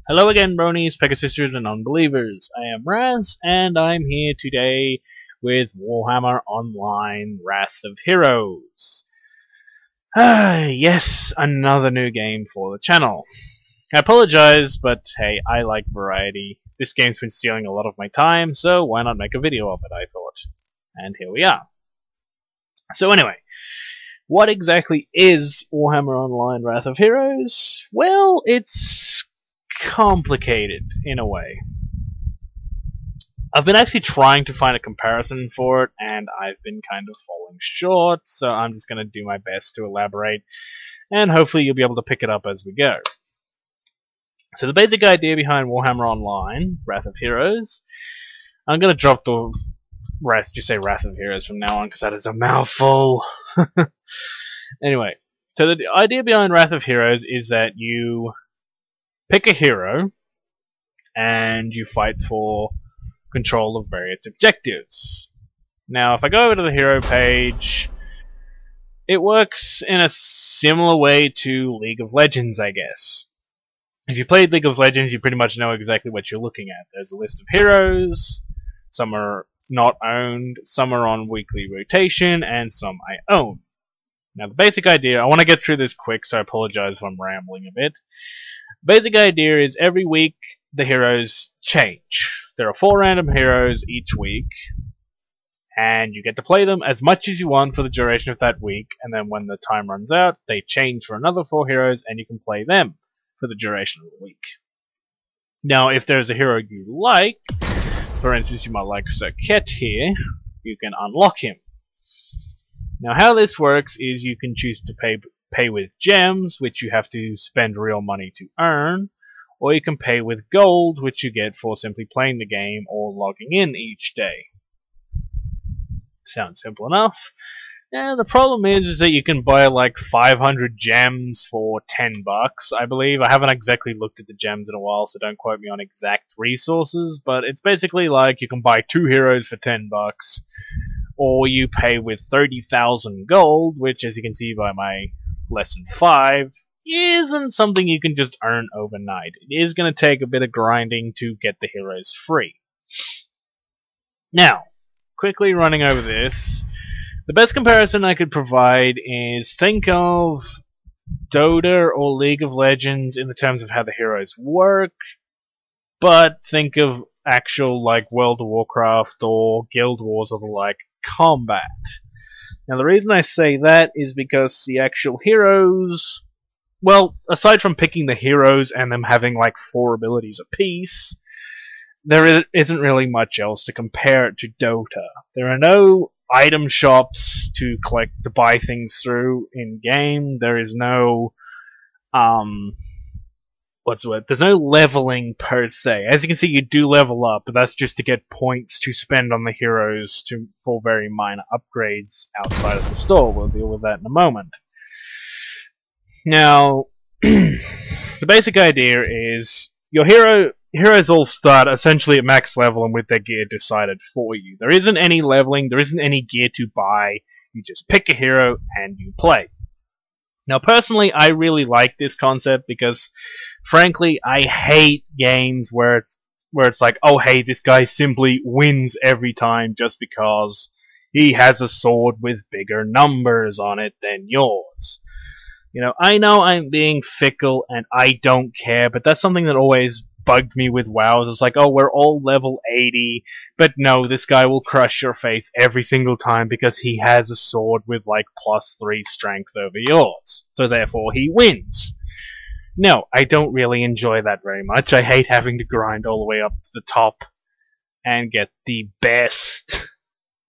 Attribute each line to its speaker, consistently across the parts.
Speaker 1: Hello again, bronies, Pegasisters, and unbelievers. I am Rrazz, and I'm here today with Warhammer Online Wrath of Heroes. Yes, another new game for the channel. I apologize, but hey, I like variety. This game's been stealing a lot of my time, so why not make a video of it, I thought. And here we are. So anyway, what exactly is Warhammer Online Wrath of Heroes? Well, it's complicated in a way. I've been actually trying to find a comparison for it, and I've been kind of falling short, so I'm just going to do my best to elaborate, and hopefully you'll be able to pick it up as we go. So the basic idea behind Warhammer Online, Wrath of Heroes, I'm going to drop the just say Wrath of Heroes from now on, because that is a mouthful. Anyway, so the idea behind Wrath of Heroes is that you pick a hero, and you fight for control of various objectives. Now, if I go over to the hero page, it works in a similar way to League of Legends, I guess. If you played League of Legends, you pretty much know exactly what you're looking at. There's a list of heroes, some are not owned, some are on weekly rotation, and some I own. Now, the basic idea, I want to get through this quick, so I apologize if I'm rambling a bit. Basic idea is every week the heroes change. There are 4 random heroes each week, and you get to play them as much as you want for the duration of that week, and then when the time runs out, they change for another 4 heroes, and you can play them for the duration of the week. Now, if there's a hero you like, for instance, you might like Circuit here, you can unlock him. Now, how this works is you can choose to pay with gems, which you have to spend real money to earn, or you can pay with gold, which you get for simply playing the game or logging in each day. Sounds simple enough. Yeah, the problem is that you can buy like 500 gems for 10 bucks, I believe. I haven't exactly looked at the gems in a while, so don't quote me on exact resources, but it's basically like you can buy 2 heroes for 10 bucks, or you pay with 30,000 gold, which, as you can see by my lesson 5, isn't something you can just earn overnight. It is going to take a bit of grinding to get the heroes free. Now, quickly running over this, the best comparison I could provide is think of Dota or League of Legends in the terms of how the heroes work, but think of actual like World of Warcraft or Guild Wars or the like combat. Now, the reason I say that is because the actual heroes, well, aside from picking the heroes and them having like 4 abilities apiece, there isn't really much else to compare it to Dota. There are no item shops to buy things through in game. There is no there's no leveling per se. As you can see, you do level up, but that's just to get points to spend on the heroes for very minor upgrades outside of the store. We'll deal with that in a moment. Now, the basic idea is your heroes all start essentially at max level and with their gear decided for you. There isn't any leveling, there isn't any gear to buy. You just pick a hero and you play. Now, personally, I really like this concept because, frankly, I hate games where it's like, oh hey, this guy simply wins every time just because he has a sword with bigger numbers on it than yours. You know I'm being fickle and I don't care, but that's something that always bugged me with WoW. It's like, oh, we're all level 80, but no, this guy will crush your face every single time because he has a sword with like +3 strength over yours, so therefore he wins. No, I don't really enjoy that very much. I hate having to grind all the way up to the top and get the best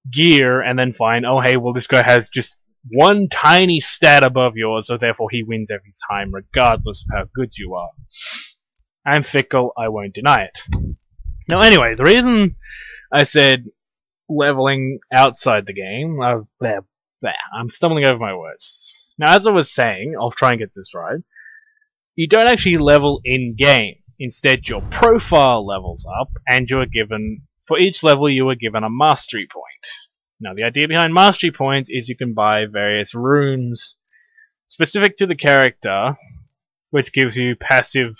Speaker 1: gear and then find, oh hey, well this guy has just one tiny stat above yours, so therefore he wins every time regardless of how good you are. I'm fickle, I won't deny it. Now anyway, the reason I said leveling outside the game, I'm stumbling over my words. Now, as I was saying, I'll try and get this right, you don't actually level in-game. Instead, your profile levels up, and for each level you are given a mastery point. Now, the idea behind mastery points is you can buy various runes specific to the character, which gives you passive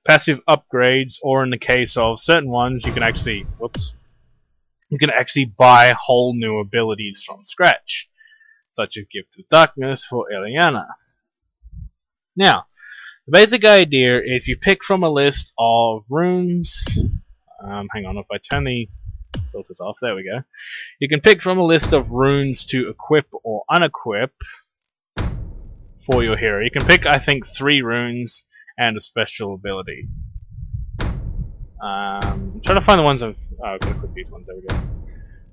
Speaker 1: passive upgrades, or in the case of certain ones, you can actually, buy whole new abilities from scratch, such as Gift of Darkness for Eliana. Now, the basic idea is you pick from a list of runes. Hang on, if I turn the filters off, there we go. You can pick from a list of runes to equip or unequip for your hero. You can pick, I think, 3 runes and a special ability. I'm trying to find the ones I've got to equip these ones, there we go.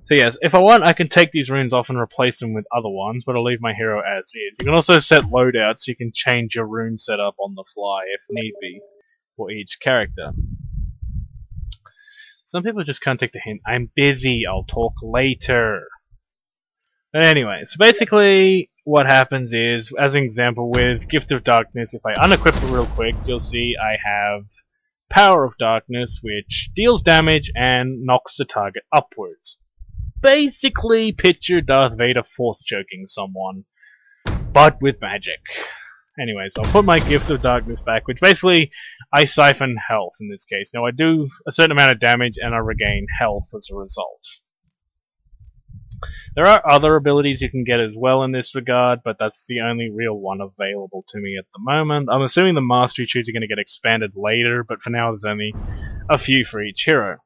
Speaker 1: So yes, if I want, I can take these runes off and replace them with other ones, but I'll leave my hero as is. You can also set loadouts, so you can change your rune setup on the fly if need be for each character. Some people just can't take the hint. I'm busy, I'll talk later. But anyway, so basically what happens is, as an example with Gift of Darkness, if I unequip it real quick, you'll see I have Power of Darkness, which deals damage and knocks the target upwards. Basically, picture Darth Vader force choking someone, but with magic. Anyways, I'll put my Gift of Darkness back, which basically, I siphon health in this case. Now I do a certain amount of damage and I regain health as a result. There are other abilities you can get as well in this regard, but that's the only real one available to me at the moment. I'm assuming the Mastery Trees are going to get expanded later, but for now there's only a few for each hero.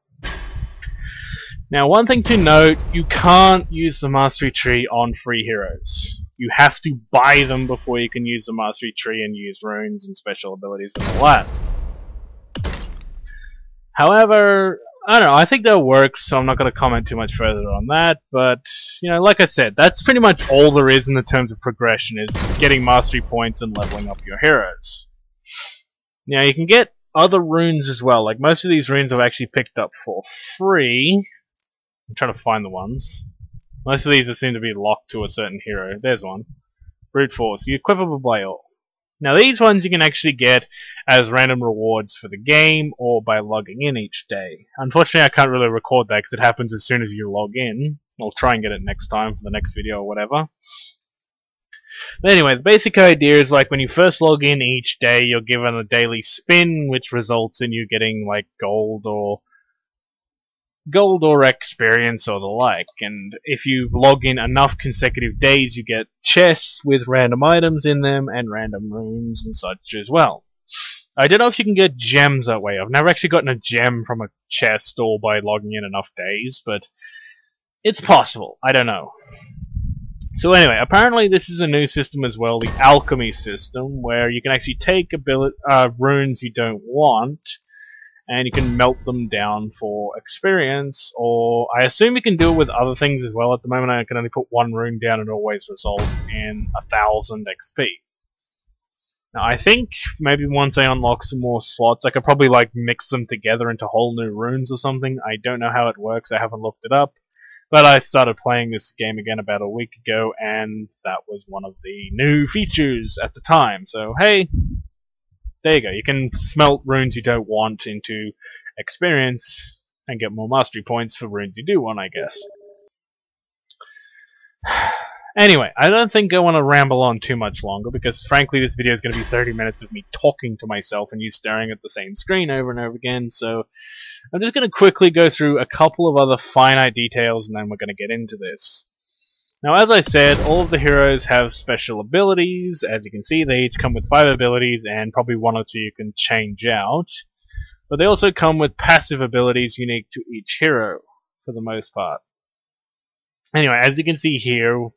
Speaker 1: Now, one thing to note, you can't use the Mastery Tree on free heroes. You have to buy them before you can use the Mastery Tree and use runes and special abilities and all that. However, I don't know, I think that works, so I'm not going to comment too much further on that, but, you know, like I said, that's pretty much all there is in the terms of progression, is getting Mastery points and leveling up your heroes. Now, you can get other runes as well, like most of these runes I've actually picked up for free. I'm trying to find the ones. Most of these seem to be locked to a certain hero. There's one. Brute Force. You equipable by all. Now these ones you can actually get as random rewards for the game or by logging in each day. Unfortunately I can't really record that because it happens as soon as you log in. I'll try and get it next time for the next video or whatever. But anyway, the basic idea is like when you first log in each day you're given a daily spin which results in you getting like gold or experience or the like, and if you log in enough consecutive days you get chests with random items in them and random runes and such as well. I don't know if you can get gems that way. I've never actually gotten a gem from a chest or by logging in enough days, but it's possible. I don't know. So anyway, apparently this is a new system as well, the alchemy system, where you can actually take runes you don't want and you can melt them down for experience, or I assume you can do it with other things as well. At the moment I can only put 1 rune down and it always results in 1000 XP. Now I think maybe once I unlock some more slots I could probably like mix them together into whole new runes or something. I don't know how it works, I haven't looked it up. But I started playing this game again about a week ago and that was one of the new features at the time. So hey, there you go, you can smelt runes you don't want into experience and get more mastery points for runes you do want, I guess. Anyway, I don't think I want to ramble on too much longer because frankly this video is going to be 30 minutes of me talking to myself and you staring at the same screen over and over again, so I'm just going to quickly go through a couple of other finite details and then we're going to get into this. Now, as I said, all of the heroes have special abilities. As you can see, they each come with 5 abilities and probably 1 or 2 you can change out. But they also come with passive abilities unique to each hero, for the most part. Anyway, as you can see here,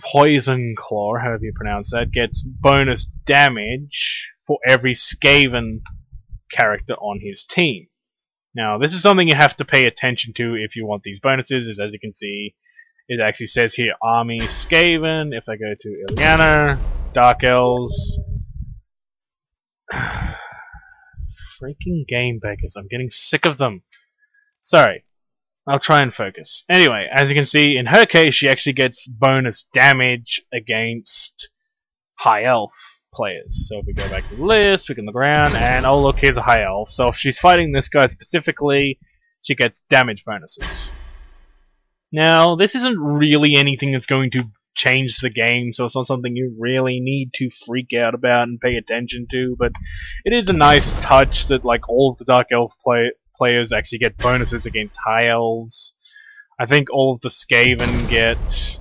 Speaker 1: Poison Claw, however you pronounce that, gets bonus damage for every Skaven character on his team. Now, this is something you have to pay attention to if you want these bonuses, as you can see, it actually says here, Army Skaven. If I go to Eliana, Dark Elves... Freaking game beggars, I'm getting sick of them. Sorry, I'll try and focus. Anyway, as you can see, in her case, she actually gets bonus damage against High Elf players. So if we go back to the list, we can look around, and oh look, here's a High Elf. So if she's fighting this guy specifically, she gets damage bonuses. Now, this isn't really anything that's going to change the game, so it's not something you really need to freak out about and pay attention to, but it is a nice touch that like all of the Dark Elf players actually get bonuses against High Elves. I think all of the Skaven get...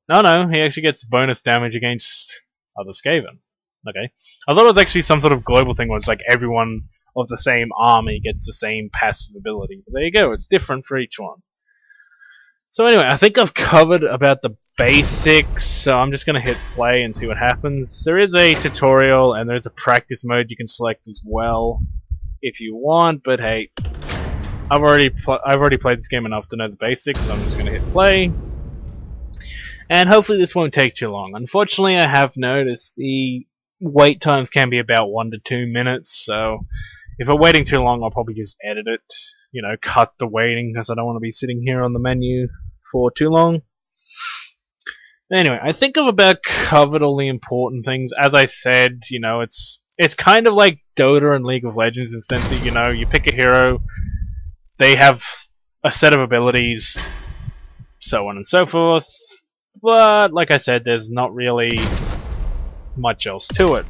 Speaker 1: No, he actually gets bonus damage against other Skaven. Okay. I thought it was actually some sort of global thing where it's like everyone of the same army gets the same passive ability. But there you go, it's different for each one. So anyway, I think I've covered about the basics, so I'm just going to hit play and see what happens. There is a tutorial and there's a practice mode you can select as well if you want, but hey, I've already played this game enough to know the basics, so I'm just going to hit play. And hopefully this won't take too long. Unfortunately, I have noticed the wait times can be about 1 to 2 minutes, so if I'm waiting too long, I'll probably just edit it. You know, cut the waiting, because I don't want to be sitting here on the menu for too long. Anyway, I think I've about covered all the important things. As I said, you know, it's kind of like Dota and League of Legends in the sense that, you know, you pick a hero, they have a set of abilities, so on and so forth. But, like I said, there's not really much else to it.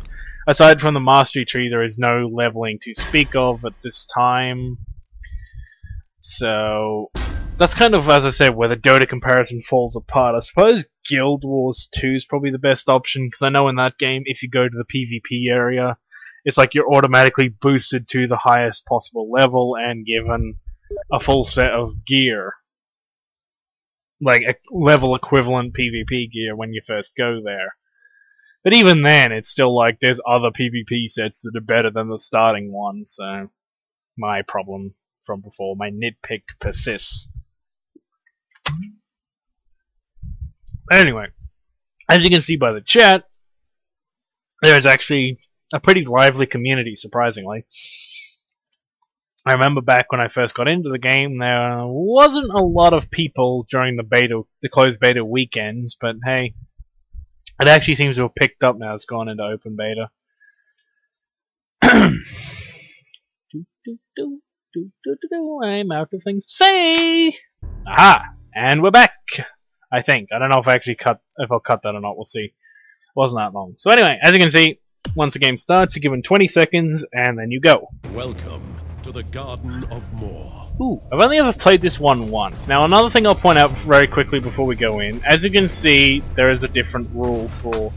Speaker 1: Aside from the mastery tree, there is no leveling to speak of at this time. So, that's kind of, as I said, where the Dota comparison falls apart. I suppose Guild Wars 2 is probably the best option, because I know in that game, if you go to the PvP area, it's like you're automatically boosted to the highest possible level and given a full set of gear. Like a level equivalent PvP gear when you first go there. But even then, it's still like there's other PvP sets that are better than the starting one, so my problem from before, my nitpick persists. Anyway, as you can see by the chat, there's actually a pretty lively community, surprisingly. I remember back when I first got into the game, there wasn't a lot of people during the closed beta weekends, but hey, it actually seems to have picked up now. It's gone into open beta. I'm out of things to say. Aha! And we're back. I think. I don't know if I'll cut that or not. We'll see. Wasn't that long. So anyway, as you can see, once the game starts, you're given 20 seconds, and then you go.
Speaker 2: Welcome to the Garden of Morr.
Speaker 1: Ooh, I've only ever played this one once. Now, another thing I'll point out very quickly before we go in, as you can see, there is a different rule for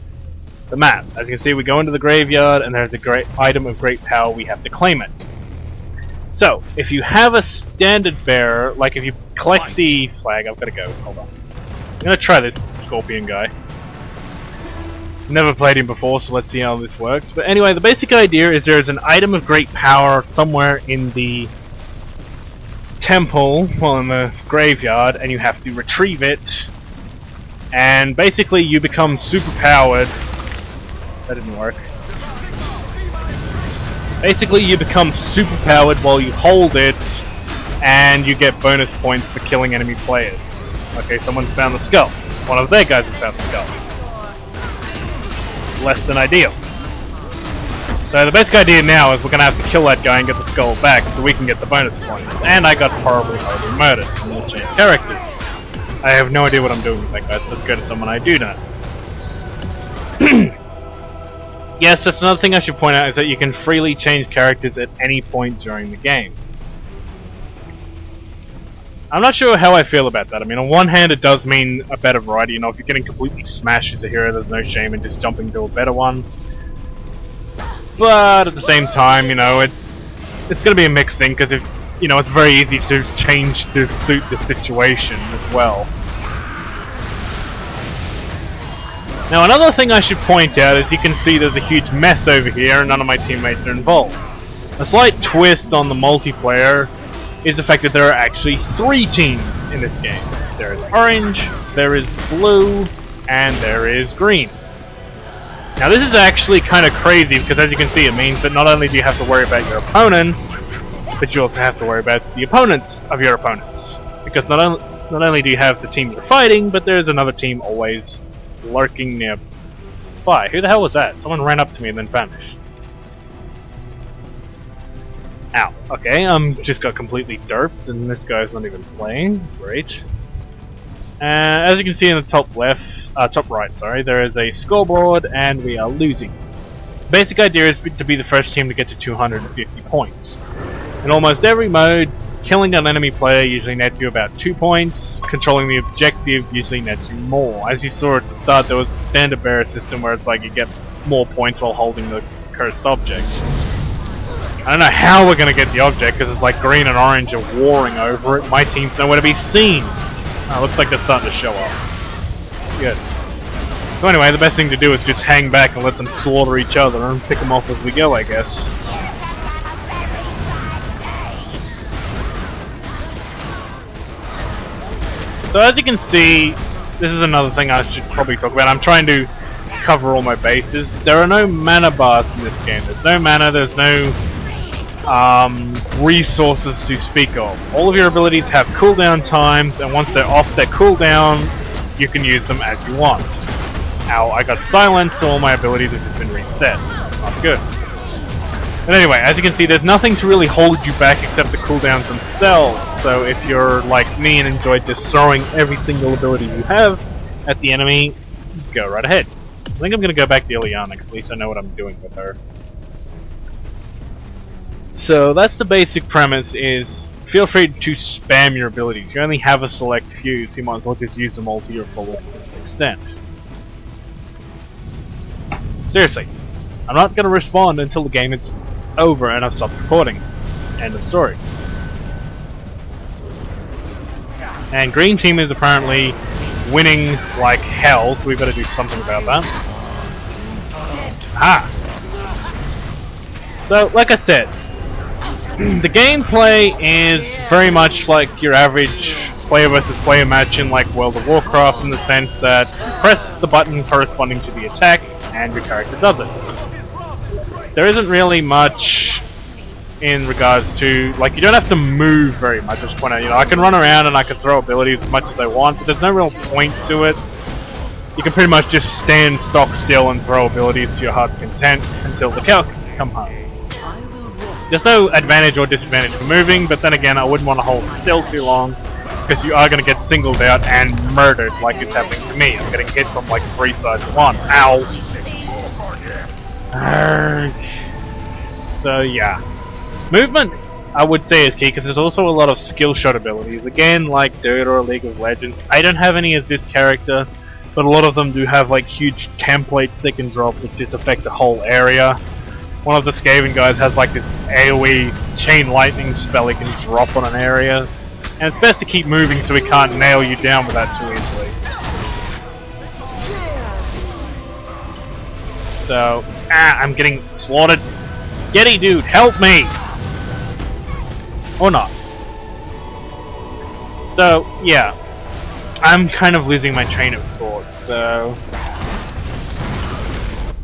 Speaker 1: the map. As you can see, we go into the graveyard, and there's a great item of great power, we have to claim it. So, if you have a standard bearer, like if you collect the flag, I've got to go, hold on. I'm going to try this Scorpion guy. Never played him before, so let's see how this works. But anyway, the basic idea is there is an item of great power somewhere in the temple, well, in the graveyard, and you have to retrieve it. And basically, you become super powered. That didn't work. Basically, you become super powered while you hold it, and you get bonus points for killing enemy players. Okay, someone's found the skull. One of their guys has found the skull. Less than ideal. So the basic idea now is we're going to have to kill that guy and get the skull back so we can get the bonus points. And I got horribly murdered, so we'll change characters. I have no idea what I'm doing with that guy, so let's go to someone I do know. Yes, that's another thing I should point out, is that you can freely change characters at any point during the game. I'm not sure how I feel about that. I mean, on one hand, it does mean a better variety. You know, if you're getting completely smashed as a hero, there's no shame in just jumping to a better one. But at the same time, you know, it's going to be a mixed thing, because if you know, it's very easy to change to suit the situation as well. Now, another thing I should point out is you can see there's a huge mess over here, and none of my teammates are involved. A slight twist on the multiplayer is the fact that there are actually 3 teams in this game. There is orange, there is blue, and there is green. Now this is actually kind of crazy because, as you can see, it means that not only do you have to worry about your opponents, but you also have to worry about the opponents of your opponents. Because not only do you have the team you're fighting, but there's another team always lurking nearby. Who the hell was that? Someone ran up to me and then vanished. Ow. Okay, just got completely derped, and this guy's not even playing. Great. As you can see in the top left, top right, sorry, there is a scoreboard, and we are losing. Basic idea is to be the first team to get to 250 points. In almost every mode, killing an enemy player usually nets you about 2 points, controlling the objective usually nets you more. As you saw at the start, there was a standard bearer system where it's like you get more points while holding the cursed object. I don't know how we're going to get the object, because it's like green and orange are warring over it. My team's nowhere to be seen. Looks like they're starting to show up. Good. So anyway, the best thing to do is just hang back and let them slaughter each other and pick them off as we go, I guess. So as you can see, this is another thing I should probably talk about. I'm trying to cover all my bases. There are no mana bars in this game. There's no mana, there's no resources to speak of. All of your abilities have cooldown times, and once they're off their cooldown, you can use them as you want. Now, I got silence, so all my abilities have just been reset. Not good. But anyway, as you can see, there's nothing to really hold you back except the cooldowns themselves. So if you're like me and enjoy just throwing every single ability you have at the enemy, go right ahead. I think I'm going to go back to Ileana, because at least I know what I'm doing with her. So that's the basic premise, is feel free to spam your abilities. You only have a select few, so you might as well just use them all to your fullest extent. Seriously, I'm not going to respond until the game is over and I've stopped recording. End of story. And green team is apparently winning like hell, so we've got to do something about that. Ah! So, like I said, the gameplay is very much like your average player versus player match in like World of Warcraft, in the sense that you press the button corresponding to the attack and your character does it. There isn't really much in regards to, like, you don't have to move very much. I just point out, you know, I can run around and I can throw abilities as much as I want, but there's no real point to it. You can pretty much just stand stock still and throw abilities to your heart's content until the calcs come home. There's no advantage or disadvantage for moving, but then again, I wouldn't want to hold still too long, because you are going to get singled out and murdered like it's happening to me. I'm getting hit from like 3 sides at once. Ow! So yeah. Movement, I would say, is key, because there's also a lot of skill shot abilities. Again, like Dirt or League of Legends. I don't have any as this character, but a lot of them do have like huge templates they can drop which just affect the whole area. One of the Skaven guys has like this AoE chain lightning spell he can drop on an area. And it's best to keep moving so he can't nail you down with that too easily. So, I'm getting slaughtered. Yeti dude, help me! Or not. So, yeah. I'm kind of losing my train of thought, so...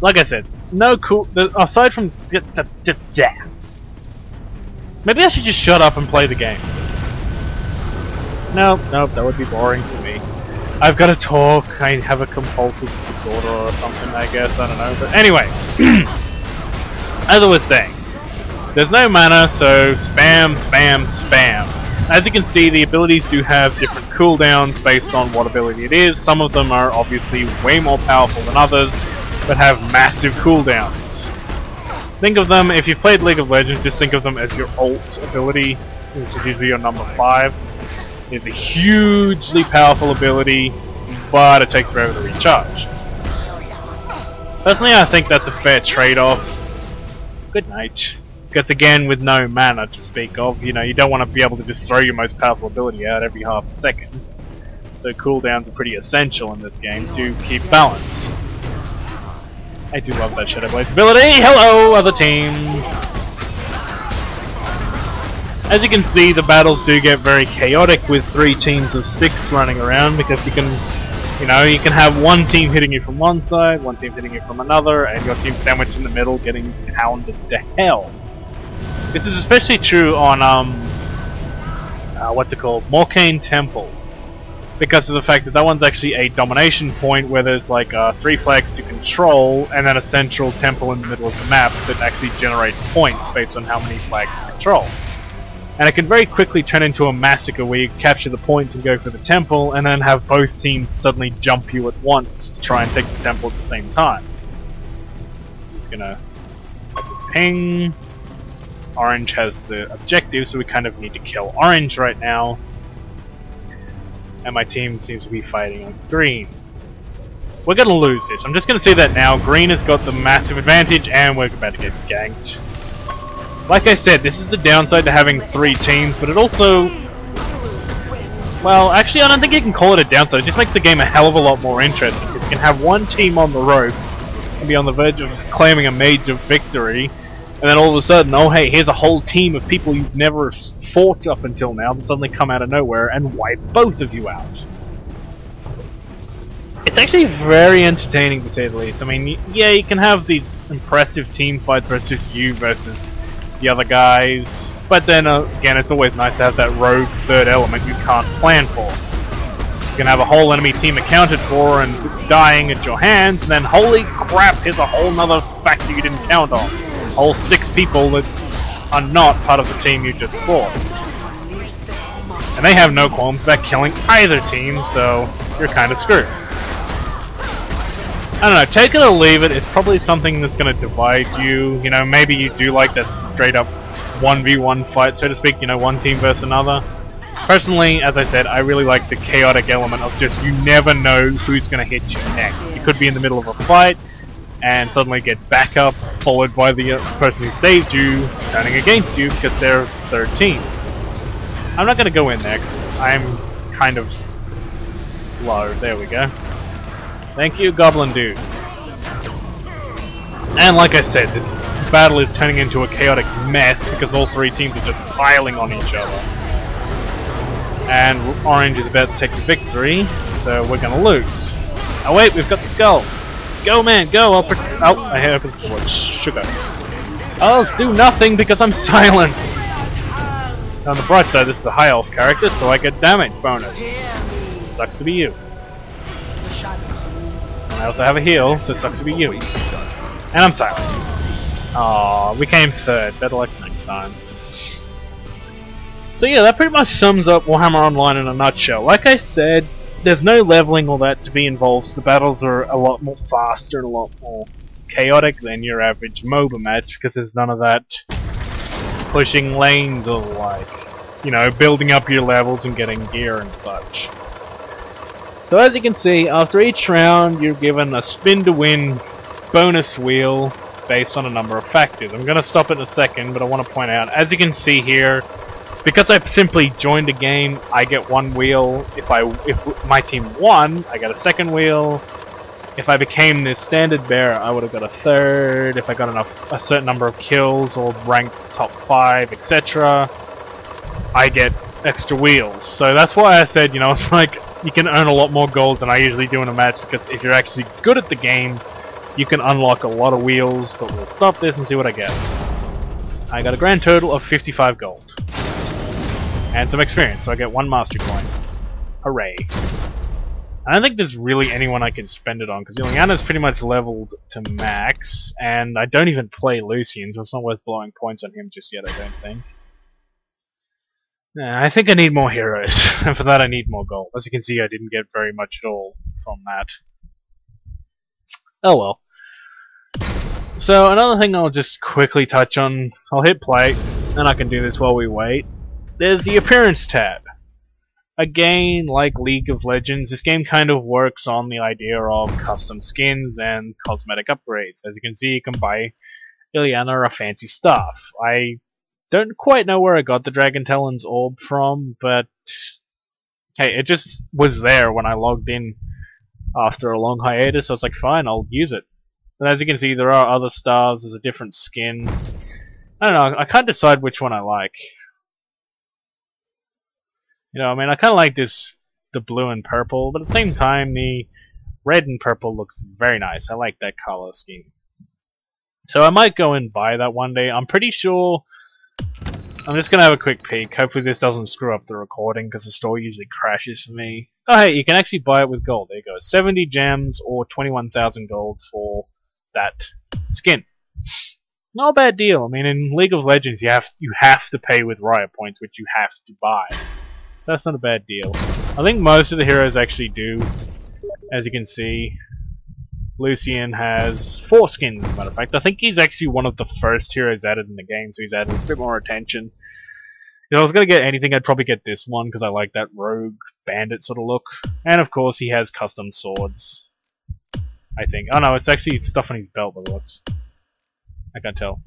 Speaker 1: Like I said, no cool... Aside from... Maybe I should just shut up and play the game. Nope, that would be boring for me. I've got to talk, I have a compulsive disorder or something, I guess, I don't know. But anyway, as I was saying, there's no mana, so spam, spam, spam. As you can see, the abilities do have different cooldowns based on what ability it is. Some of them are obviously way more powerful than others, but have massive cooldowns. Think of them, if you've played League of Legends, just think of them as your ult ability, which is usually your number 5. It's a hugely powerful ability, but it takes forever to recharge. Personally, I think that's a fair trade-off. Good night. Because again, with no mana to speak of, you know, you don't want to be able to just throw your most powerful ability out every half a second. So cooldowns are pretty essential in this game to keep balance. I do love that Shadow Blade's ability! Hello, other team! As you can see, the battles do get very chaotic with 3 teams of 6 running around, because you can, you know, you can have one team hitting you from one side, one team hitting you from another, and your team sandwiched in the middle getting pounded to hell. This is especially true on, what's it called? Morane Temple. Because of the fact that that one's actually a domination point where there's like 3 flags to control, and then a central temple in the middle of the map that actually generates points based on how many flags you control. And it can very quickly turn into a massacre where you capture the points and go for the temple, and then have both teams suddenly jump you at once to try and take the temple at the same time. Just gonna ping. Orange has the objective, so we kind of need to kill orange right now. And my team seems to be fighting on green. We're gonna lose this. I'm just gonna say that now. Green has got the massive advantage, and we're about to get ganked. Like I said, this is the downside to having 3 teams, but it also... Well, actually I don't think you can call it a downside. It just makes the game a hell of a lot more interesting, because you can have one team on the ropes and be on the verge of claiming a major victory, and then all of a sudden, oh hey, here's a whole team of people you've never fought up until now that suddenly come out of nowhere and wipe both of you out. It's actually very entertaining to say the least. I mean, yeah, you can have these impressive team fights where it's just you versus the other guys, but then again, it's always nice to have that rogue third element you can't plan for. You can have a whole enemy team accounted for and dying at your hands, and then holy crap, here's a whole nother factor you didn't count on. Whole 6 people that are not part of the team you just fought. And they have no qualms about killing either team, so you're kind of screwed. I don't know, take it or leave it, it's probably something that's going to divide you. You know, maybe you do like that straight up 1v1 fight, so to speak, you know, one team versus another. Personally, as I said, I really like the chaotic element of just you never know who's going to hit you next. You could be in the middle of a fight and suddenly get backup, followed by the person who saved you turning against you because they're third team. I'm not going to go in there because I'm kind of low. There we go. Thank you, Goblin Dude. And like I said, this battle is turning into a chaotic mess because all 3 teams are just piling on each other. And Orange is about to take the victory, so we're gonna lose. Oh wait, we've got the skull. Go man, go! Oh, I have the word sugar. I'll do nothing because I'm silenced. On the bright side, this is a high elf character, so I get damage bonus. Sucks to be you. I also have a heal, so it sucks to be you. And I'm silent. Aww, we came 3rd. Better luck next time. So yeah, that pretty much sums up Warhammer Online in a nutshell. Like I said, there's no leveling or that to be involved, so the battles are a lot more faster and a lot more chaotic than your average MOBA match, because there's none of that pushing lanes or like, you know, building up your levels and getting gear and such. So as you can see, after each round you're given a spin to win bonus wheel based on a number of factors. I'm going to stop in a second, but I want to point out, as you can see here, because I simply joined a game, I get 1 wheel. If my team won, I got a 2nd wheel. If I became the standard bearer, I would have got a 3rd. If I got a certain number of kills or ranked top 5, etc., I get extra wheels. So that's why I said, you know, it's like you can earn a lot more gold than I usually do in a match, because if you're actually good at the game, you can unlock a lot of wheels. But we'll stop this and see what I get. I got a grand total of 55 gold. And some experience, so I get 1 master coin. Hooray. I don't think there's really anyone I can spend it on, because Ileana's pretty much leveled to max, and I don't even play Lucian, so it's not worth blowing points on him just yet, I don't think. Nah, I think I need more heroes, and for that I need more gold. As you can see, I didn't get very much at all from that. Oh well. So another thing I'll just quickly touch on, I'll hit play, and I can do this while we wait. There's the appearance tab. Again, like League of Legends, this game kind of works on the idea of custom skins and cosmetic upgrades. As you can see, you can buy Ileana a fancy stuff. I don't quite know where I got the Dragon Talon's orb from, but hey, it just was there when I logged in after a long hiatus, so it's like, fine, I'll use it. And as you can see, there are other stars, there's a different skin. I don't know, I can't decide which one I like. You know, I mean, I kind of like the blue and purple, but at the same time, the red and purple looks very nice. I like that color scheme. So I might go and buy that one day. I'm pretty sure... I'm just going to have a quick peek. Hopefully this doesn't screw up the recording, because the store usually crashes for me. Oh hey, you can actually buy it with gold. There you go. 70 gems or 21,000 gold for that skin. Not a bad deal. I mean, in League of Legends, you have to pay with riot points, which you have to buy. That's not a bad deal. I think most of the heroes actually do. As you can see, Lucian has 4 skins, as a matter of fact. I think he's actually one of the first heroes added in the game, so he's added a bit more attention. If I was going to get anything, I'd probably get this one, because I like that rogue bandit sort of look. And of course, he has custom swords. I think. Oh no, it's actually stuff on his belt that looks. I can't tell.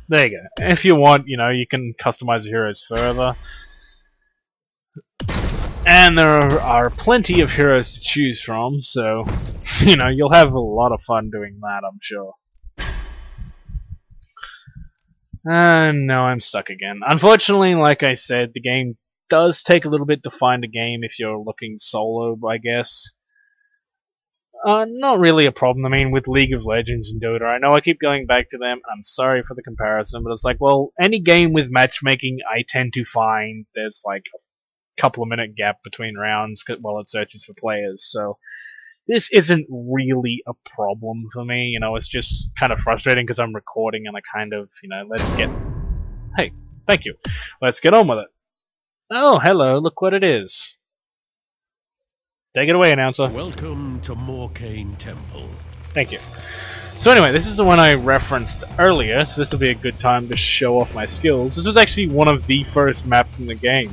Speaker 1: There you go. If you want, you know, you can customize the heroes further. And there are plenty of heroes to choose from, so, you know, you'll have a lot of fun doing that, I'm sure. No, I'm stuck again. Unfortunately, like I said, the game does take a little bit to find a game if you're looking solo, I guess. Not really a problem. I mean, with League of Legends and Dota, I know I keep going back to them. I'm sorry for the comparison, but it's like, well, any game with matchmaking, I tend to find there's like a couple of minute gap between rounds while it searches for players. So this isn't really a problem for me. You know, it's just kind of frustrating because I'm recording and I kind of, you know, Hey, thank you. Let's get on with it. Oh, hello. Look what it is. Take it away, announcer.
Speaker 2: Welcome to Morane Temple.
Speaker 1: Thank you. So anyway, this is the one I referenced earlier, so this will be a good time to show off my skills. This was actually one of the first maps in the game.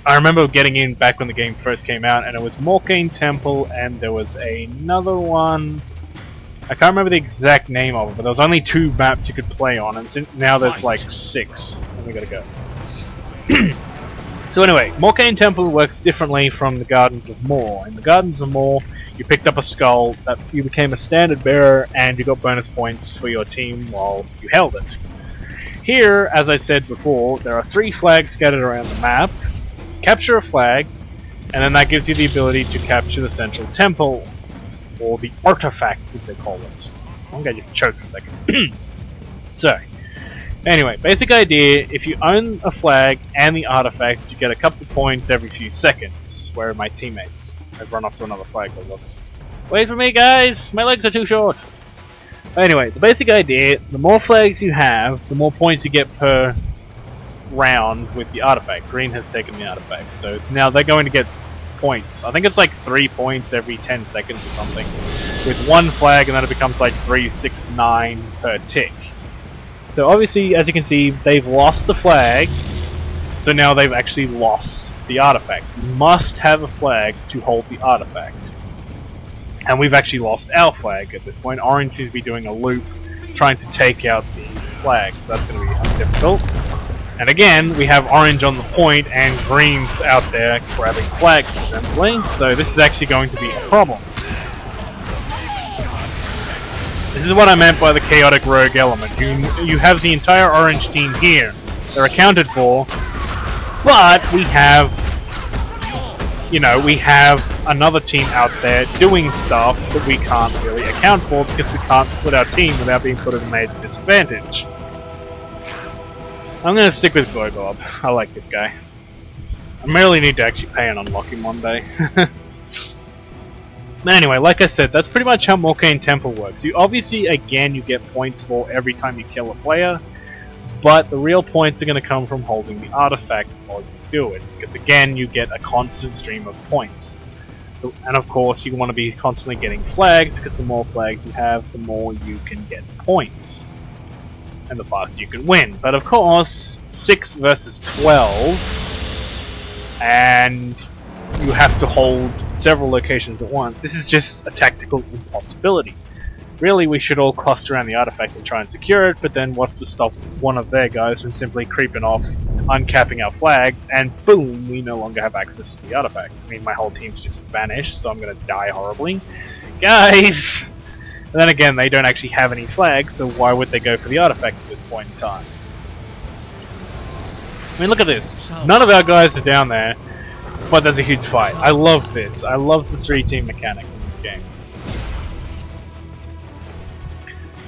Speaker 1: I remember getting in back when the game first came out, and it was Morane Temple, and there was another one. I can't remember the exact name of it, but there was only 2 maps you could play on, and now there's like 6. And we gotta go. So anyway, Morane Temple works differently from the Gardens of Morr. In the Gardens of Morr, you picked up a skull, that you became a standard bearer, and you got bonus points for your team while you held it. Here, as I said before, there are 3 flags scattered around the map. Capture a flag, and then that gives you the ability to capture the central temple, or the artifact, as they call it. I'm gonna just choke for a second. So, anyway, basic idea, if you own a flag and the artifact, you get a couple points every few seconds. Where are my teammates? I've run off to another flag that looks... Wait for me, guys! My legs are too short! Anyway, the basic idea, the more flags you have, the more points you get per round with the artifact. Green has taken the artifact, so now they're going to get points. I think it's like 3 points every 10 seconds or something. With 1 flag, and then it becomes like 3, 6, 9 per tick. So obviously, as you can see, they've lost the flag, so now they've actually lost the artifact. You must have a flag to hold the artifact. And we've actually lost our flag at this point. Orange seems to be doing a loop, trying to take out the flag, so that's going to be difficult. And again, we have orange on the point, and green's out there grabbing flags presumably, so this is actually going to be a problem. This is what I meant by the chaotic rogue element. You have the entire orange team here. They're accounted for, but we have, you know, we have another team out there doing stuff that we can't really account for because we can't split our team without being put at a major disadvantage. I'm going to stick with Bob. I like this guy. I merely need to actually pay and unlock him one day. Anyway, like I said, that's pretty much how Morane Temple works. You obviously, again, you get points for every time you kill a player, but the real points are going to come from holding the artifact while you do it, because again, you get a constant stream of points. And of course, you want to be constantly getting flags, because the more flags you have, the more you can get points. And the faster you can win. But of course, 6 versus 12, and you have to hold several locations at once. This is just a tactical impossibility. Really, we should all cluster around the artifact and try and secure it, but then what's to stop one of their guys from simply creeping off, uncapping our flags, and boom, we no longer have access to the artifact. I mean, my whole team's just vanished, so I'm gonna die horribly. Guys! And then again, they don't actually have any flags, so why would they go for the artifact at this point in time? I mean, look at this. None of our guys are down there, but there's a huge fight. I love this. I love the 3-team mechanic in this game.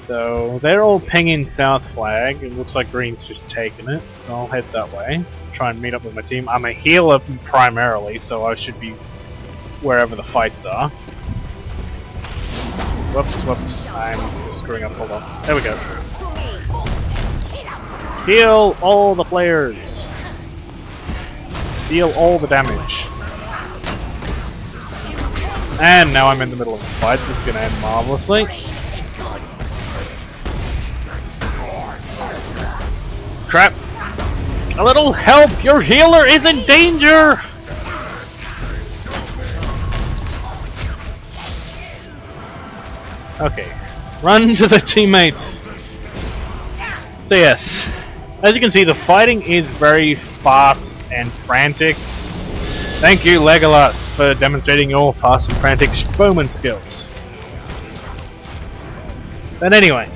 Speaker 1: So, they're all pinging south flag. It looks like green's just taking it, so I'll head that way. Try and meet up with my team. I'm a healer primarily, so I should be wherever the fights are. Whoops, whoops. I'm just screwing up. Hold on. There we go. Heal all the players. Deal all the damage. And now I'm in the middle of a fight. This is going to end marvelously. Crap. A little help! Your healer is in danger! Okay. Run to the teammates! So yes, as you can see, the fighting is very fast and frantic. Thank you, Legolas, for demonstrating your fast and frantic bowman skills. But anyway,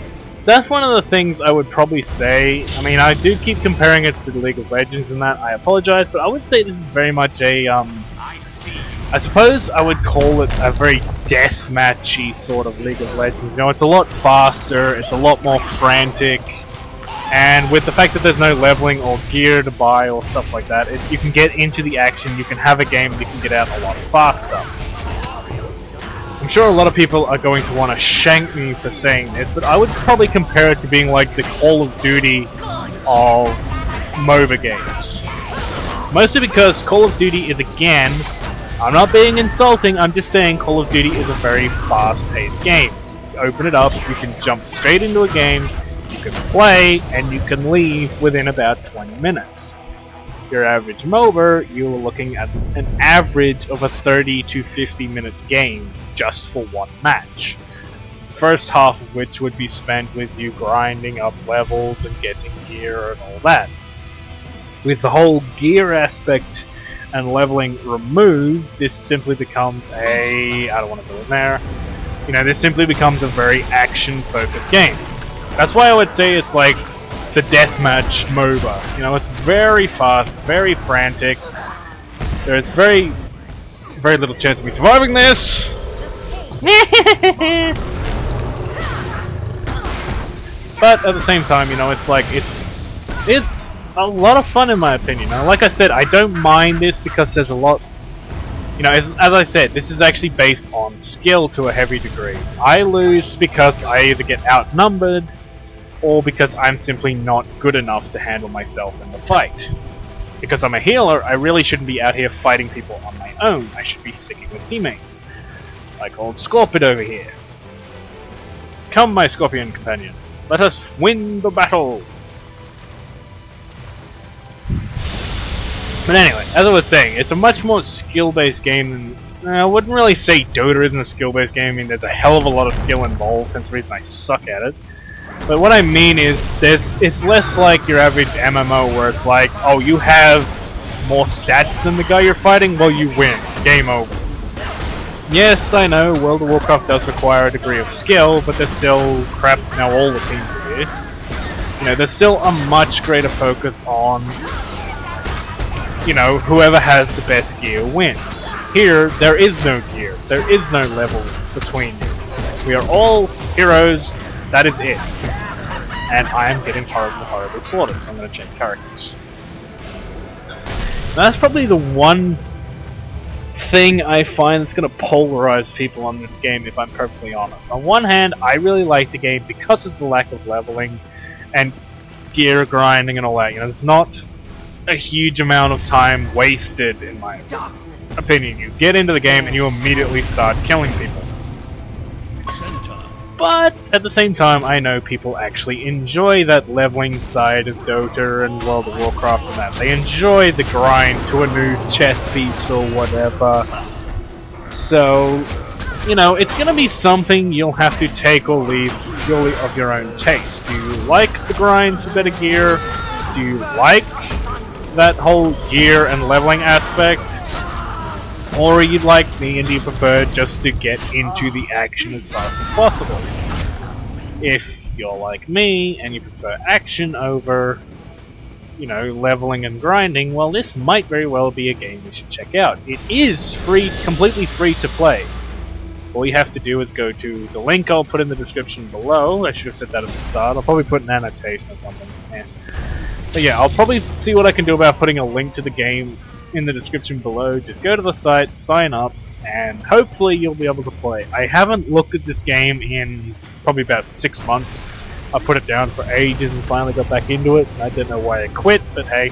Speaker 1: that's one of the things I would probably say. I mean, I do keep comparing it to League of Legends and that, I apologize, but I would say this is very much a, I suppose I would call it a very deathmatchy sort of League of Legends. You know, it's a lot faster, it's a lot more frantic, and with the fact that there's no leveling or gear to buy or stuff like that, you can get into the action, you can have a game, you can get out a lot faster. I'm sure a lot of people are going to want to shank me for saying this, but I would probably compare it to being like the Call of Duty of MOBA games. Mostly because Call of Duty is, again, I'm not being insulting, I'm just saying Call of Duty is a very fast-paced game. You open it up, you can jump straight into a game, you can play, and you can leave within about 20 minutes. Your average MOBA, you're looking at an average of a 30 to 50 minute game just for one match. First half of which would be spent with you grinding up levels and getting gear and all that. With the whole gear aspect and leveling removed, this simply becomes a... I don't want to go in there. You know, this simply becomes a very action-focused game. That's why I would say it's like the deathmatch MOBA. You know, it's very fast, very frantic. There's very little chance of me surviving this. But at the same time, you know, it's like it's a lot of fun in my opinion. Now, like I said, I don't mind this because there's a lot. You know, as I said, this is actually based on skill to a heavy degree. I lose because I either get outnumbered, or because I'm simply not good enough to handle myself in the fight. Because I'm a healer, I really shouldn't be out here fighting people on my own. I should be sticking with teammates. Like old Scorpion over here. Come, my Scorpion companion. Let us win the battle! But anyway, as I was saying, it's a much more skill-based game than... I wouldn't really say Dota isn't a skill-based game. I mean, there's a hell of a lot of skill involved, hence the reason I suck at it. But what I mean is, it's less like your average MMO where it's like, oh, you have more stats than the guy you're fighting, well, you win. Game over. Yes, I know, World of Warcraft does require a degree of skill, but there's still crap. Now all the teams are here. You know, there's still a much greater focus on, you know, whoever has the best gear wins. Here, there is no gear. There is no levels between you. We are all heroes. That is it. And I am getting horribly slaughtered, so I'm going to change characters. Now, that's probably the one thing I find that's going to polarize people on this game, if I'm perfectly honest. On one hand, I really like the game because of the lack of leveling and gear grinding and all that. You know, there's not a huge amount of time wasted, in my opinion. You get into the game and you immediately start killing people. But at the same time, I know people actually enjoy that leveling side of Dota and World of Warcraft and that. They enjoy the grind to a new chess piece or whatever. So, you know, it's going to be something you'll have to take or leave purely of your own taste. Do you like the grind to better gear? Do you like that whole gear and leveling aspect? Or are you like me and do you prefer just to get into the action as fast as possible? If you're like me and you prefer action over, you know, leveling and grinding, well, this might very well be a game you should check out. It is free, completely free to play. All you have to do is go to the link I'll put in the description below. I should have said that at the start. I'll probably put an annotation or something. Yeah. But yeah, I'll probably see what I can do about putting a link to the game in the description below. Just go to the site, sign up, and hopefully you'll be able to play. I haven't looked at this game in probably about 6 months. I put it down for ages and finally got back into it. I don't know why I quit, but hey,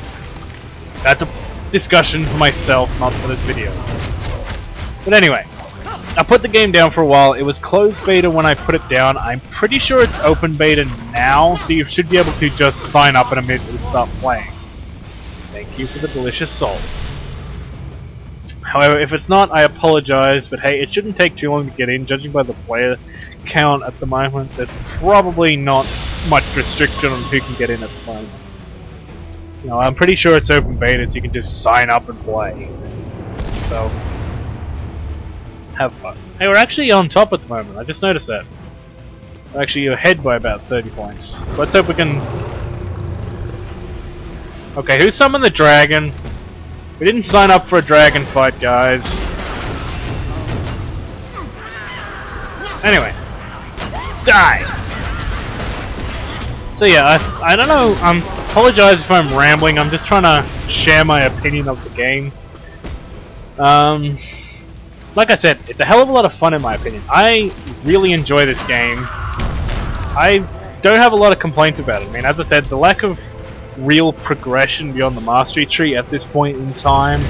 Speaker 1: that's a discussion for myself, not for this video. But anyway, I put the game down for a while. It was closed beta when I put it down. I'm pretty sure it's open beta now, so you should be able to just sign up and immediately start playing. Thank you for the delicious salt. However, if it's not, I apologize, but hey, it shouldn't take too long to get in. Judging by the player count at the moment, there's probably not much restriction on who can get in at the moment. You know, I'm pretty sure it's open beta, so you can just sign up and play. So, have fun. Hey, we're actually on top at the moment. I just noticed that. We're actually ahead by about 30 points. So let's hope we can... Okay, who summoned the dragon? We didn't sign up for a dragon fight, guys. Anyway. Die! So yeah, I don't know, apologize if I'm rambling, I'm just trying to share my opinion of the game. Like I said, it's a hell of a lot of fun in my opinion. I really enjoy this game. I don't have a lot of complaints about it. I mean, as I said, the lack of real progression beyond the mastery tree at this point in time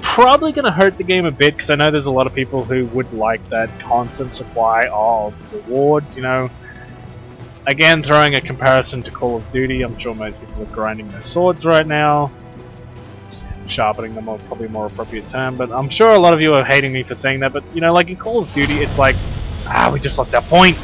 Speaker 1: probably going to hurt the game a bit, because I know there's a lot of people who would like that constant supply of rewards, you know. Again, throwing a comparison to Call of Duty, I'm sure most people are grinding their swords right now. Sharpening them are probably a more appropriate term, but I'm sure a lot of you are hating me for saying that, but you know, like in Call of Duty, it's like, we just lost our point.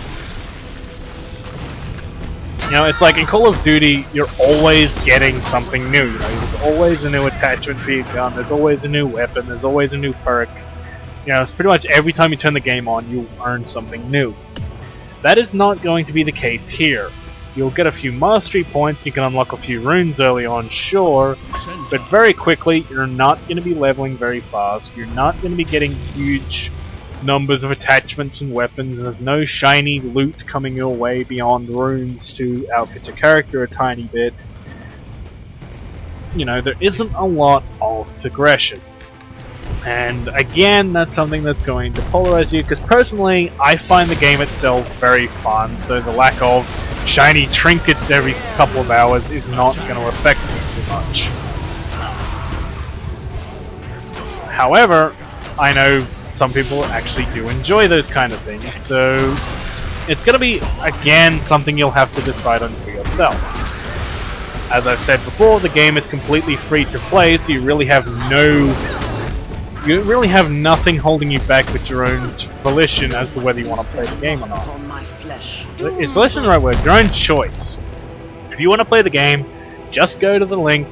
Speaker 1: You know, it's like in Call of Duty, you're always getting something new, you know, there's always a new attachment for your gun, there's always a new weapon, there's always a new perk. You know, it's pretty much every time you turn the game on, you earn something new. That is not going to be the case here. You'll get a few mastery points, you can unlock a few runes early on, sure, but very quickly you're not going to be leveling very fast, you're not going to be getting huge numbers of attachments and weapons, there's no shiny loot coming your way beyond runes to outfit your character a tiny bit. You know, there isn't a lot of progression. And again, that's something that's going to polarize you, because personally, I find the game itself very fun, so the lack of shiny trinkets every couple of hours is not going to affect me too much. However, I know some people actually do enjoy those kind of things, so it's going to be, again, something you'll have to decide on for yourself. As I've said before, the game is completely free to play, so you really have nothing holding you back with your own volition as to whether you want to play the game or not. Is volition the right word? Your own choice. If you want to play the game, just go to the link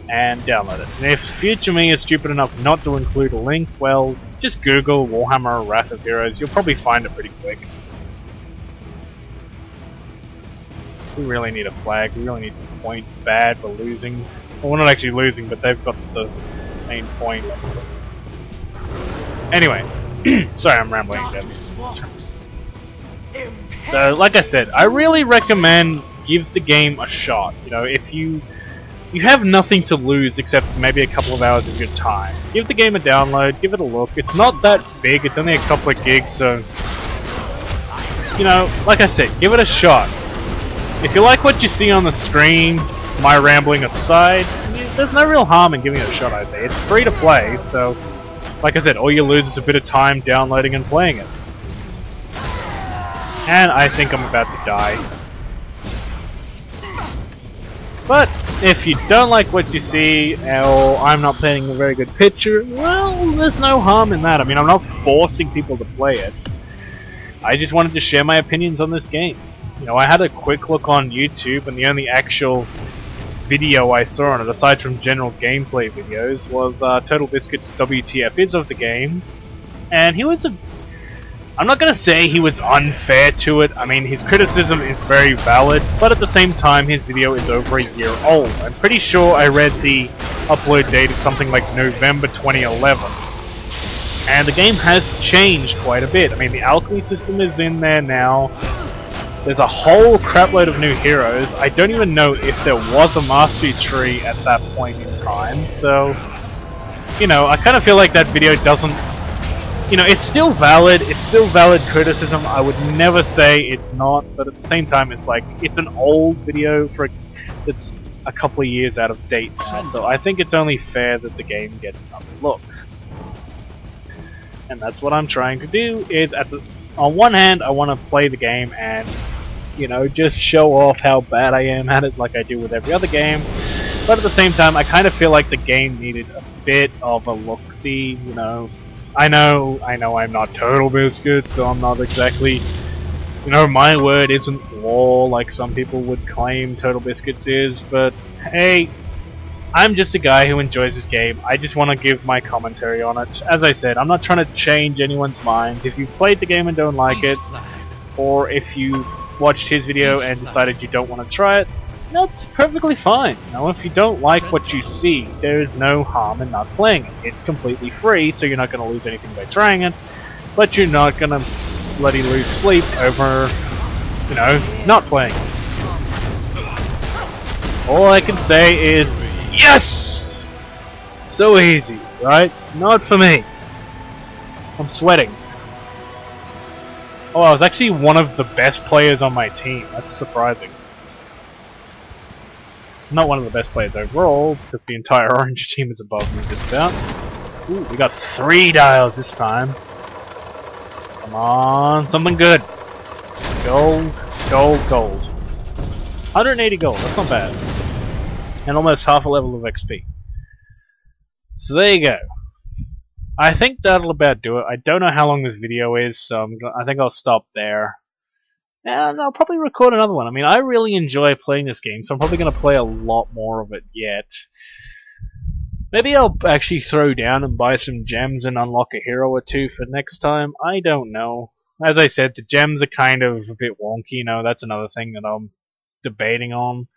Speaker 1: and download it. And if future me is stupid enough not to include a link, well, just Google Warhammer Wrath of Heroes. You'll probably find it pretty quick. We really need a flag. We really need some points. Bad, we're losing. Well, we're not actually losing, but they've got the main point. Anyway, sorry I'm rambling again. So, like I said, I really recommend give the game a shot. You know, if you have nothing to lose except maybe a couple of hours of your time, give the game a download, give it a look. It's not that big, it's only a couple of gigs, so, you know, like I said, give it a shot. If you like what you see on the screen, my rambling aside, there's no real harm in giving it a shot, I say. It's free to play, so, like I said, all you lose is a bit of time downloading and playing it. And I think I'm about to die. But, if you don't like what you see, or I'm not painting a very good picture, well, there's no harm in that. I mean, I'm not forcing people to play it. I just wanted to share my opinions on this game. You know, I had a quick look on YouTube, and the only actual video I saw on it, aside from general gameplay videos, was Total Biscuit's WTF is of the game. And he was I'm not going to say he was unfair to it. I mean, his criticism is very valid, but at the same time, his video is over a year old. I'm pretty sure I read the upload date is something like November 2011. And the game has changed quite a bit. I mean, the alchemy system is in there now. There's a whole crapload of new heroes. I don't even know if there was a mastery tree at that point in time, so, you know, I kind of feel like that video doesn't you know, it's still valid. It's still valid criticism. I would never say it's not, but at the same time, it's like it's an old video it's a couple of years out of date now. So I think it's only fair that the game gets another look. And that's what I'm trying to do. Is on one hand, I want to play the game and, you know, just show off how bad I am at it, like I do with every other game. But at the same time, I kind of feel like the game needed a bit of a look-see, you know. I know I'm not Total Biscuit, so I'm not exactly, you know, my word isn't law like some people would claim Total Biscuits is, but hey, I'm just a guy who enjoys this game. I just want to give my commentary on it. As I said, I'm not trying to change anyone's minds. If you've played the game and don't like it, or if you've watched his video and decided you don't want to try it, that's perfectly fine. Now, if you don't like what you see, there is no harm in not playing it. It's completely free, so you're not going to lose anything by trying it, but you're not going to bloody lose sleep over, you know, not playing it. All I can say is, yes! So easy, right? Not for me. I'm sweating. Oh, I was actually one of the best players on my team. That's surprising. Not one of the best players overall, because the entire orange team is above me just about. Ooh, we got 3 dials this time. Come on, something good. Gold, gold, gold. 180 gold, that's not bad. And almost half a level of XP. So there you go. I think that'll about do it. I don't know how long this video is, so I think I'll stop there. And I'll probably record another one. I mean, I really enjoy playing this game, so I'm probably going to play a lot more of it yet. Maybe I'll actually throw down and buy some gems and unlock a hero or two for next time. I don't know. As I said, the gems are kind of a bit wonky, you know, that's another thing that I'm debating on.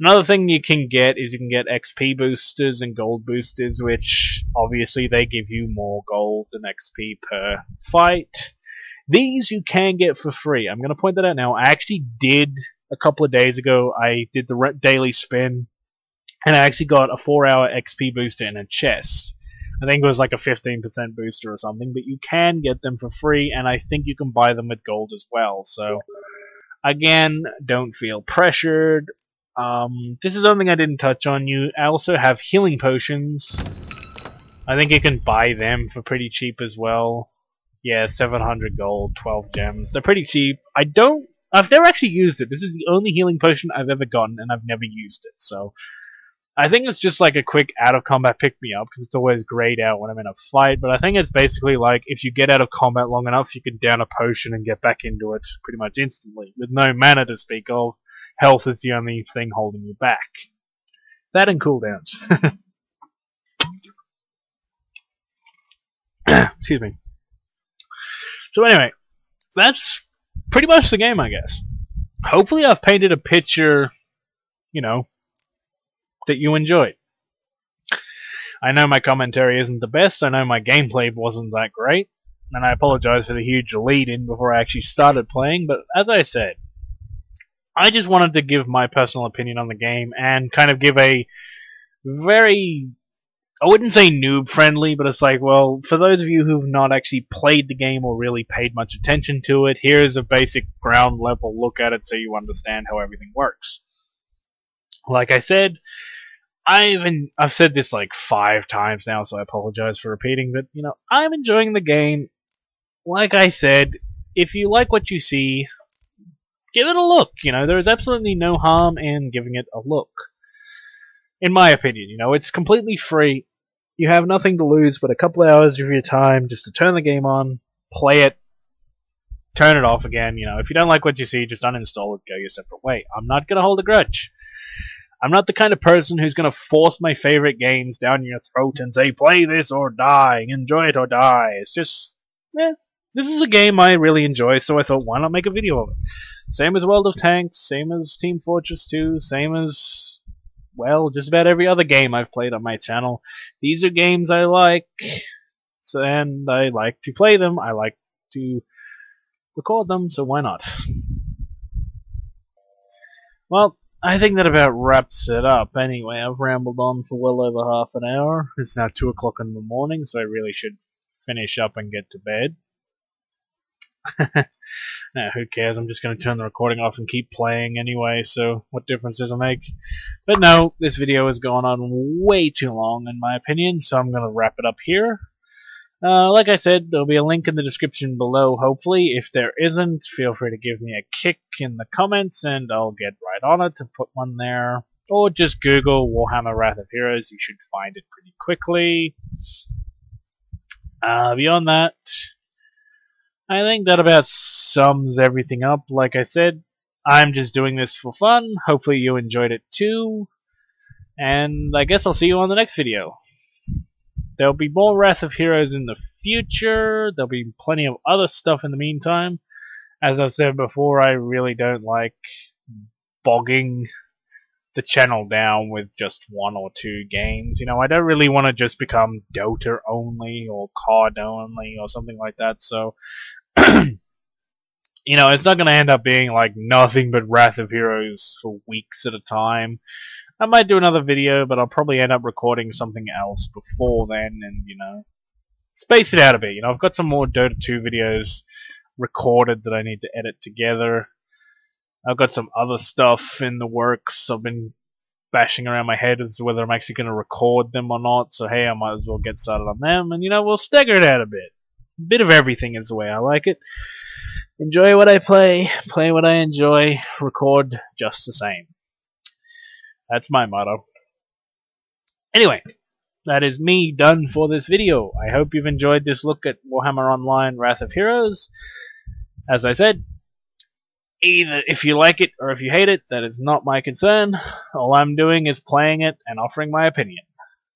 Speaker 1: Another thing you can get is you can get XP boosters and gold boosters, which obviously they give you more gold than XP per fight. These you can get for free. I'm going to point that out now. I actually did, a couple of days ago, I did the daily spin, and I actually got a 4-hour XP booster in a chest. I think it was like a 15% booster or something, but you can get them for free, and I think you can buy them with gold as well. So, again, don't feel pressured. This is something I didn't touch on. I also have healing potions. I think you can buy them for pretty cheap as well. Yeah, 700 gold, 12 gems. They're pretty cheap. I've never actually used it. This is the only healing potion I've ever gotten, and I've never used it. So, I think it's just like a quick out-of-combat pick-me-up, because it's always grayed out when I'm in a fight. But I think it's basically like, if you get out of combat long enough, you can down a potion and get back into it pretty much instantly, with no mana to speak of. Health is the only thing holding you back. That and cooldowns. Excuse me. So anyway, that's pretty much the game, I guess. Hopefully I've painted a picture, you know, that you enjoyed. I know my commentary isn't the best, I know my gameplay wasn't that great, and I apologize for the huge lead-in before I actually started playing, but as I said, I just wanted to give my personal opinion on the game and kind of give a very, I wouldn't say noob-friendly, but it's like, well, for those of you who've not actually played the game or really paid much attention to it, here's a basic ground-level look at it so you understand how everything works. Like I said, I've said this like 5 times now, so I apologize for repeating, but, you know, I'm enjoying the game. Like I said, if you like what you see, give it a look. You know, there is absolutely no harm in giving it a look. In my opinion, you know, it's completely free. You have nothing to lose but a couple hours of your time just to turn the game on, play it, turn it off again. You know, if you don't like what you see, just uninstall it, go your separate way. I'm not going to hold a grudge. I'm not the kind of person who's going to force my favorite games down your throat and say, play this or die, enjoy it or die. It's just, this is a game I really enjoy, so I thought, why not make a video of it? Same as World of Tanks, same as Team Fortress 2, same as, well, just about every other game I've played on my channel. These are games I like, and I like to play them, I like to record them, so why not? Well, I think that about wraps it up. Anyway, I've rambled on for well over half an hour. It's now 2 o'clock in the morning, so I really should finish up and get to bed. Nah, who cares? I'm just going to turn the recording off and keep playing anyway, so what difference does it make? But no, this video has gone on way too long in my opinion, so I'm going to wrap it up here. Like I said, there'll be a link in the description below, hopefully. If there isn't, feel free to give me a kick in the comments, and I'll get right on it to put one there. Or just Google Warhammer Wrath of Heroes, you should find it pretty quickly. Beyond that, I think that about sums everything up. Like I said, I'm just doing this for fun. Hopefully you enjoyed it too. And I guess I'll see you on the next video. There'll be more Wrath of Heroes in the future. There'll be plenty of other stuff in the meantime. As I've said before, I really don't like bogging the channel down with just 1 or 2 games. You know, I don't really want to just become Dota only or COD only or something like that. So, you know, it's not going to end up being like nothing but Wrath of Heroes for weeks at a time. I might do another video, but I'll probably end up recording something else before then and, you know, space it out a bit. You know, I've got some more Dota 2 videos recorded that I need to edit together. I've got some other stuff in the works. I've been bashing around my head as to whether I'm actually going to record them or not. So, hey, I might as well get started on them. And, you know, we'll stagger it out a bit. A bit of everything is the way I like it. Enjoy what I play what I enjoy, record just the same. That's my motto. Anyway, that is me done for this video. I hope you've enjoyed this look at Warhammer Online Wrath of Heroes. As I said, either if you like it or if you hate it, that is not my concern. All I'm doing is playing it and offering my opinion.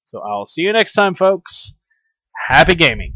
Speaker 1: So I'll see you next time, folks. Happy gaming!